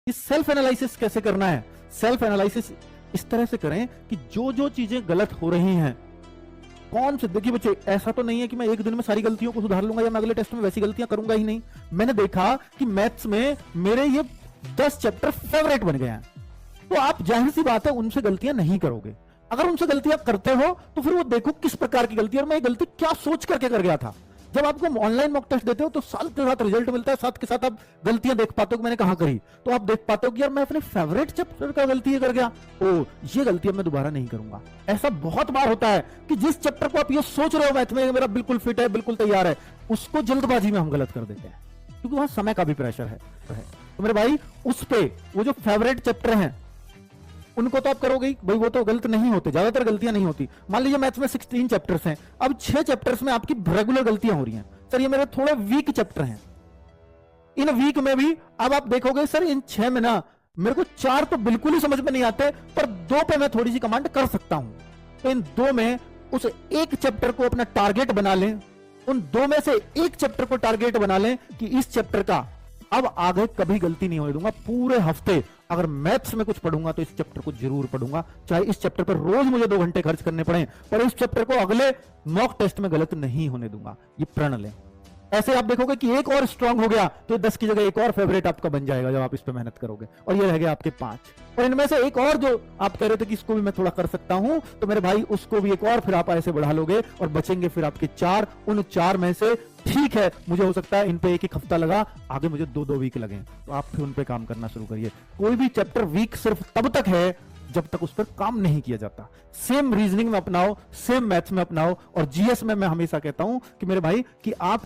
इस self analysis कैसे करना है? सेल्फ एनालिसिस इस तरह से करें कि जो जो चीजें गलत हो रही हैं, कौन से, देखिए बच्चे, ऐसा तो नहीं है कि मैं एक दिन में सारी गलतियों को सुधार लूंगा या मैं अगले टेस्ट में वैसी गलतियां करूंगा ही नहीं। मैंने देखा कि मैथ्स में मेरे ये 10 चैप्टर फेवरेट बन गए हैं, तो आप जाहिर सी बात है उनसे गलतियां नहीं करोगे। अगर उनसे गलतियां करते हो तो फिर वो देखो किस प्रकार की गलती है और मैं ये गलती क्या सोच करके कर गया था। जब आपको ऑनलाइन मॉक टेस्ट देते हो तो साथ के साथ रिजल्ट मिलता है, साथ के साथ आप गलतियां देख पाते हो कि मैंने कहां करी, तो आप देख पाते हो कि यार मैं अपने फेवरेट चैप्टर का गलती कर गया, ओ ये गलती अब मैं दोबारा नहीं करूंगा। ऐसा बहुत बार होता है कि जिस चैप्टर को आप ये सोच रहे हो मैथ में मेरा बिल्कुल फिट है, बिल्कुल तैयार है, उसको जल्दबाजी में हम गलत कर देते हैं क्योंकि वहां समय का भी प्रेशर है। तो मेरे भाई उस पे वो जो फेवरेट चैप्टर हैं उनको तो आप करोगे ही भाई, वो तो गलत नहीं होते, ज्यादातर गलतियां नहीं होती। मान लीजिए मैथ्स में 16 चैप्टर्स हैं, अब 6 चैप्टर्स में आपकी रेगुलर गलतियां हो रही हैं। सर ये मेरे थोड़े वीक चैप्टर हैं, इन वीक में भी अब आप देखोगे सर इन 6 में ना मेरे को 4 तो बिल्कुल ही समझ में नहीं आते, पर 2 पे मैं थोड़ी सी कमांड कर सकता हूं। तो इन 2 में उस एक चैप्टर को अपना टारगेट बना लें, उन 2 में से एक चैप्टर को टारगेट बना लें कि इस चैप्टर का अब आगे कभी गलती नहीं होने दूंगा। पूरे हफ्ते अगर मैथ्स में कुछ पढ़ूंगा तो इस चैप्टर को जरूर पढ़ूंगा, चाहे इस चैप्टर पर रोज मुझे 2 घंटे खर्च करने पड़े, पर इस चैप्टर को अगले मॉक टेस्ट में गलत नहीं होने दूंगा। ये प्रण लें। ऐसे आप देखोगे कि एक और स्ट्रांग हो गया तो 10 की जगह एक और फेवरेट आपका बन जाएगा जब आप इस पे मेहनत करोगे, और ये रह गया आपके 5। और इनमें से एक और जो आप कह रहे थे कि इसको भी मैं थोड़ा कर सकता हूं, तो मेरे भाई उसको भी एक और फिर आप ऐसे बढ़ा लोगे और बचेंगे फिर आपके 4। उन 4 में से ठीक है मुझे हो सकता है इन पे एक हफ्ता लगा, आगे मुझे 2-2 वीक लगे, तो आप फिर उन पे काम करना शुरू करिए। कोई भी चैप्टर वीक सिर्फ तब तक है जब तक उस पर काम नहीं किया जाता। सेम रीजनिंग में अपनाओ, सेम मैथ्स में अपनाओ, और जीएस में मैं हमेशा कहता हूं कि मेरे भाई कि आप